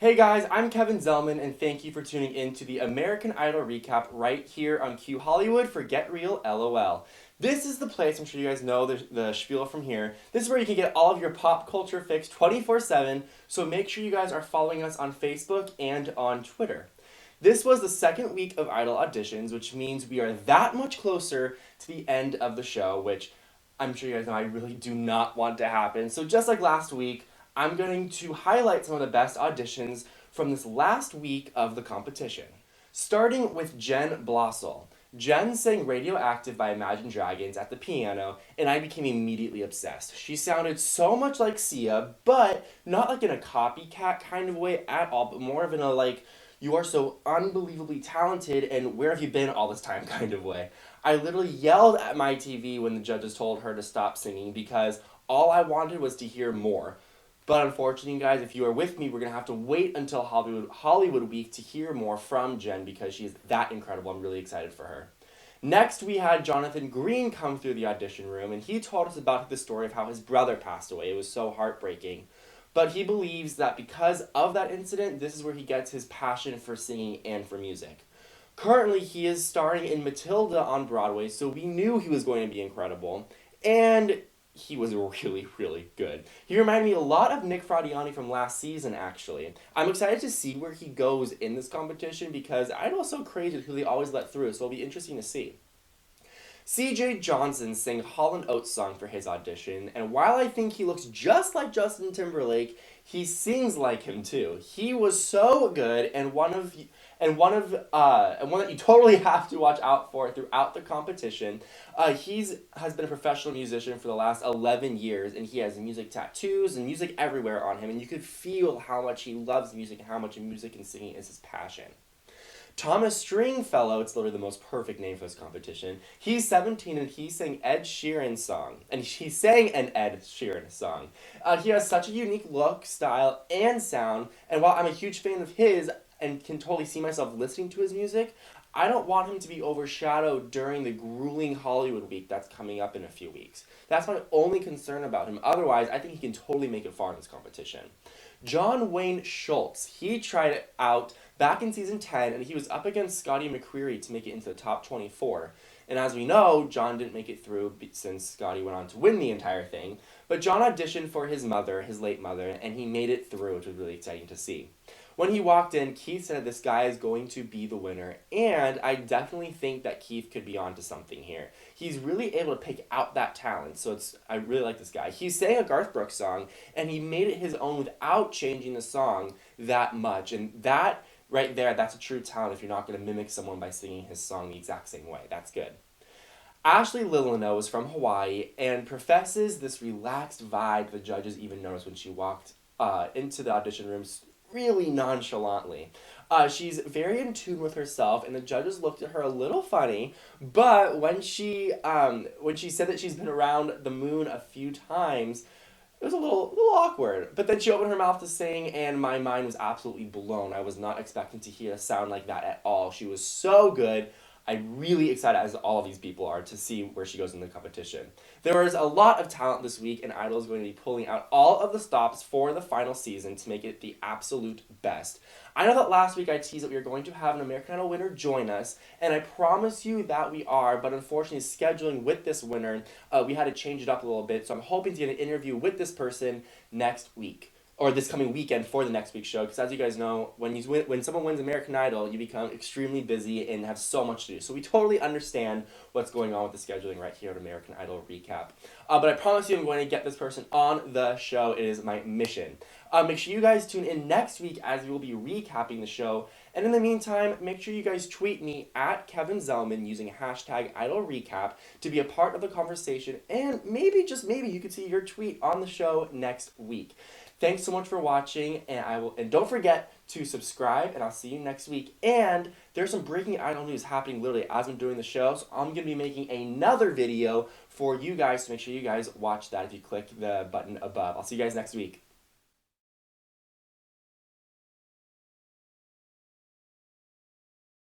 Hey guys, I'm Kevin Zellman, and thank you for tuning in to the American Idol recap right here on Q Hollywood for Get Real LOL. This is the place, I'm sure you guys know the spiel from here. This is where you can get all of your pop culture fix 24/7, so make sure you guys are following us on Facebook and on Twitter. This was the second week of Idol auditions, which means we are that much closer to the end of the show, which I'm sure you guys know I really do not want to happen. So just like last week, I'm going to highlight some of the best auditions from this last week of the competition. Starting with Jen Blossel. Jen sang Radioactive by Imagine Dragons at the piano, and I became immediately obsessed. She sounded so much like Sia, but not like in a copycat kind of way at all, but more of in a like, you are so unbelievably talented, and where have you been all this time kind of way. I literally yelled at my TV when the judges told her to stop singing because all I wanted was to hear more. But unfortunately, guys, if you are with me, we're going to have to wait until Hollywood Week to hear more from Jen because she is that incredible. I'm really excited for her. Next, we had Jonathan Green come through the audition room, and he told us about the story of how his brother passed away. It was so heartbreaking. But he believes that because of that incident, this is where he gets his passion for singing and for music. Currently, he is starring in Matilda on Broadway, so we knew he was going to be incredible. And he was really, really good. He reminded me a lot of Nick Fradiani from last season, actually. I'm excited to see where he goes in this competition because Idol is so crazy who they always let through, so it'll be interesting to see. CJ Johnson sang Hall & Oates song for his audition, and while I think he looks just like Justin Timberlake, he sings like him too. He was so good, and one that you totally have to watch out for throughout the competition. He's has been a professional musician for the last 11 years, and he has music tattoos and music everywhere on him, and you could feel how much he loves music and how much music and singing is his passion. Thomas Stringfellow, it's literally the most perfect name for this competition. He's 17 and he sang Ed Sheeran's song. And he sang an Ed Sheeran song. He has such a unique look, style, and sound. And while I'm a huge fan of his and can totally see myself listening to his music, I don't want him to be overshadowed during the grueling Hollywood week that's coming up in a few weeks. That's my only concern about him. Otherwise, I think he can totally make it far in this competition. John Wayne Schultz, he tried it out back in season 10 and he was up against Scotty McCreery to make it into the top 24. And as we know, John didn't make it through since Scotty went on to win the entire thing. But John auditioned for his mother, his late mother, and he made it through, which was really exciting to see. When he walked in, Keith said this guy is going to be the winner, and I definitely think that Keith could be onto something here. He's really able to pick out that talent, so I really like this guy. He sang a Garth Brooks song, and he made it his own without changing the song that much, and that right there, that's a true talent if you're not going to mimic someone by singing his song the exact same way. That's good. Ashley Lilla is from Hawaii and professes this relaxed vibe the judges even noticed when she walked into the audition rooms really nonchalantly. She's very in tune with herself, and the judges looked at her a little funny. But when she said that she's been around the moon a few times, it was a little awkward. But then she opened her mouth to sing, and my mind was absolutely blown. I was not expecting to hear a sound like that at all. She was so good. I'm really excited, as all of these people are, to see where she goes in the competition. There was a lot of talent this week, and Idol is going to be pulling out all of the stops for the final season to make it the absolute best. I know that last week I teased that we were going to have an American Idol winner join us, and I promise you that we are, but unfortunately scheduling with this winner, we had to change it up a little bit, so I'm hoping to get an interview with this person next week. Or this coming weekend for the next week's show, because as you guys know, when someone wins American Idol, you become extremely busy and have so much to do. So we totally understand what's going on with the scheduling right here at American Idol Recap. But I promise you I'm going to get this person on the show. It is my mission. Make sure you guys tune in next week as we will be recapping the show. And in the meantime, make sure you guys tweet me at Kevin Zellman using hashtag #IdolRecap to be a part of the conversation. And maybe, just maybe, you could see your tweet on the show next week. Thanks so much for watching, and don't forget to subscribe, and I'll see you next week. And there's some breaking Idol news happening literally as I'm doing the show, so I'm going to be making another video for you guys, so make sure you guys watch that if you click the button above. I'll see you guys next week.